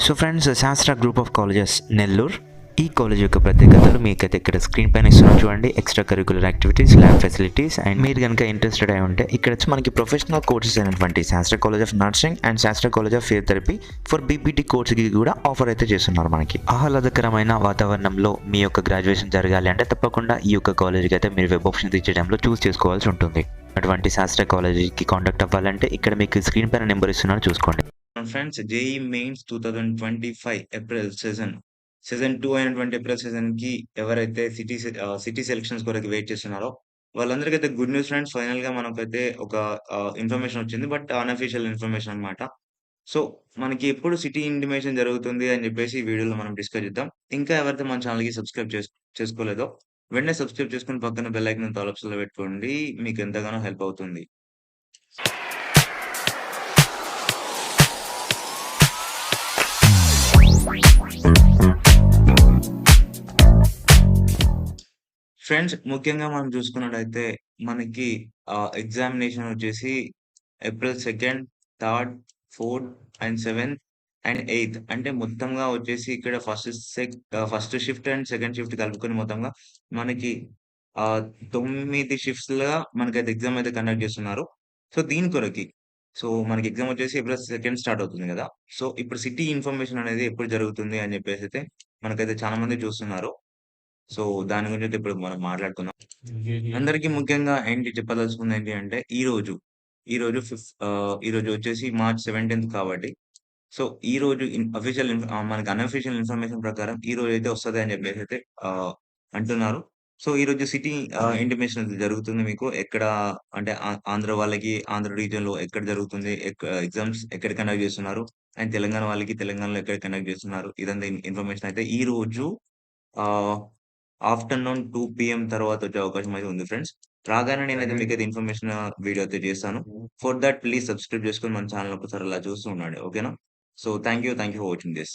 So friends, శాస్త్ర group of colleges Nellore ఈ college యొక్క ప్రత్యేకతలు మీకైతే ఇక్కడ స్క్రీన్ పైన ఇస్తున్నాం చూడండి. Extra curricular activities, lab facilities, and మీరు కనుక ఇంట్రెస్టెడ్ అయి ఉంటే ఇక్కడ వచ్చి మనకి ప్రొఫెషనల్ కోర్సెస్ అయినటువంటి శాస్త్ర కాలేజ్ ఆఫ్ నర్సింగ్ అండ్ శాస్త్ర college of physiotherapy for BPT కోర్సుకి కూడా ఆఫర్ అయితే చేస్తున్నారు. మనకి ఆహ్లాదకరమైన వాతావరణంలో మీ యొక్క గ్రాడ్యుయేషన్ జరగాలి అంటే తప్పకుండా ఈ యొక్క కాలేజ్కి అయితే మీరు వెబ్ ఆప్షన్ ఇచ్చే టైంలో చూస్ చేసుకోవాల్సి ఉంటుంది. అటువంటి శాస్త్ర కాలేజీకి కాంటాక్ట్ అవ్వాలంటే ఇక్కడ మీకు స్క్రీన్ పైన నెంబర్ ఇస్తున్నాను, చూసుకోండి. Friends, JEE mains 2025 April season 2 అయినటువంటి ఏప్రిల్ సీజన్ కి ఎవరైతే సిటీ సెలక్షన్స్ కొరకు వెయిట్ చేస్తున్నారో వాళ్ళందరికైతే గుడ్ న్యూస్ ఫ్రెండ్స్. ఫైనల్ గా మనకైతే ఒక ఇన్ఫర్మేషన్ వచ్చింది, బట్ అన్అఫీషియల్ ఇన్ఫర్మేషన్ అన్నమాట. సో మనకి ఎప్పుడు సిటీ ఇంటిమేషన్ జరుగుతుంది అని చెప్పేసి ఈ వీడియోలో మనం డిస్కస్ చేద్దాం. ఇంకా ఎవరైతే మన ఛానల్ కి సబ్స్క్రైబ్ చేసుకోలేదో వెంటనే సబ్స్క్రైబ్ చేసుకుని పక్కన బెల్ ఐకాన్ ఆల్ ఆప్షన్ లో పెట్టుకోండి. మీకు ఎంతగానో హెల్ప్ అవుతుంది. ఫ్రెండ్స్, ముఖ్యంగా మనం చూసుకున్నట్టయితే మనకి ఎగ్జామినేషన్ వచ్చేసి ఏప్రిల్ 2, 3, 4 అండ్ 7 అండ్ 8 అంటే మొత్తంగా వచ్చేసి ఇక్కడ first shift and second shift కలుపుకొని మొత్తంగా మనకి 9 షిఫ్ట్స్‌లుగా మనకైతే ఎగ్జామ్ అయితే కండక్ట్ చేస్తున్నారు. సో దీని కొరకి మనకి ఎగ్జామ్ వచ్చేసి ఏప్రిల్ 2 స్టార్ట్ అవుతుంది గదా! సో ఇప్పుడు సిటీ ఇన్ఫర్మేషన్ అనేది ఎప్పుడు జరుగుతుంది అని చెప్పేసైతే మనకైతే చాలా మంది చూస్తున్నారు. సో దాని గురించి ఇప్పుడు మనం మాట్లాడుకుందాం. అందరికీ ముఖ్యంగా ఏంటి చెప్పదలుచుకుంది ఏంటి అంటే ఈరోజు వచ్చేసి మార్చ్ 17 కాబట్టి సో ఈరోజు మనకి అన్‌అఫీషియల్ ఇన్ఫర్మేషన్ ప్రకారం ఈరోజైతే వస్తది అని చెప్పేసైతే అంటున్నారు. సో ఈరోజు సిటీ ఇంటిమేషన్ జరుగుతుంది మీకు. ఎక్కడ అంటే ఆంధ్ర వాళ్ళకి ఆంధ్ర రీజియన్‌లో ఎక్కడ జరుగుతుంది, ఎగ్జామ్స్ ఎక్కడ కండక్ట్ చేస్తున్నారు, అండ్ తెలంగాణ వాళ్ళకి తెలంగాణలో ఎక్కడ కండక్ట్ చేస్తున్నారు. ఇదంతా ఇన్ఫర్మేషన్ అయితే ఈరోజు ఆహ్, ఆఫ్టర్‌నూన్ 2 పీఎం తర్వాత వచ్చే అవకాశం అయితే ఉంది ఫ్రెండ్స్. రాగానే నేనైతే మీకైతే ఇన్ఫర్మేషన్ వీడియో అయితే చేస్తాను. ఫర్ థట్ ప్లీజ్ సబ్స్క్రైబ్ చేసుకొని మన ఛానెల్ ఒకసారి అలా చూస్తూ ఉండండి. ఓకేనా? So thank you for watching this.